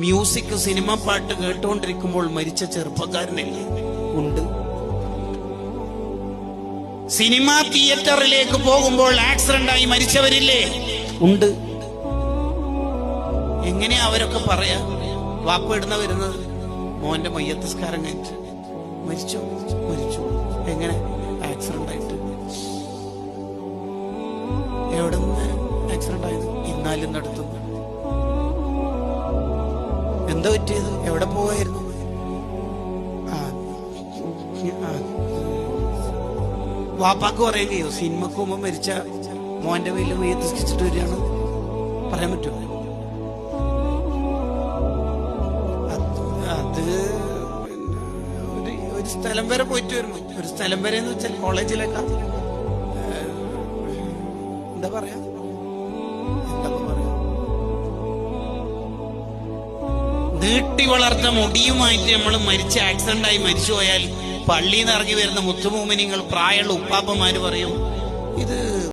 Music, cinema പാട്ട് കേട്ടുകൊണ്ടിരിക്കുമ്പോൾ മരിച്ച ചെറുപ്പക്കാരനില്ലേ? ഉണ്ട്. സിനിമാ തിയേറ്ററിലേക്ക് പോകുമ്പോൾ ആക്സിഡന്റായി മരിച്ചവരില്ലേ? ഉണ്ട്. എങ്ങനെയാ അവരൊക്കെ പറയാ? വാപ്പ ഇടുന്ന വരുന്നത് മോന്റെ മയ്യത്തസ്കാരം കഴിഞ്ഞിട്ട് മരിച്ചു. എങ്ങനെ? ആക്സിഡന്റ് ആയിട്ട്. എവിടെ നിന്ന് ആക്സിഡന്റ് ആയത്? ഇന്നാലും നടത്തുന്നു. എന്താ പറ്റിയത്? എവിടെ പോവായിരുന്നു? വാപ്പാക്ക് പറയുകയോ സിനിമക്ക് മുമ്പ് മരിച്ച മോന്റെ പേരിൽ മയ്യത്തസ്കരിച്ചിട്ട് വരികയാണ്? പറയാൻ പറ്റുമോ? അത് ഒരു സ്ഥലം വരെ പോയിട്ട് വരുന്നു. ഒരു സ്ഥലം വരെ എന്ന് വെച്ചാൽ കോളേജിലേക്കാ. എന്താ പറയാ നീട്ടി വളർത്ത മുടിയുമായിട്ട് നമ്മൾ മരിച്ച ആക്സിഡന്റായി മരിച്ചു പോയാൽ പള്ളിയിൽ നിന്ന് ഇറങ്ങി വരുന്ന മുത്തുമൂമിനിങ്ങൾ, പ്രായമുള്ള ഉപ്പാപ്പന്മാര് പറയും ഇത്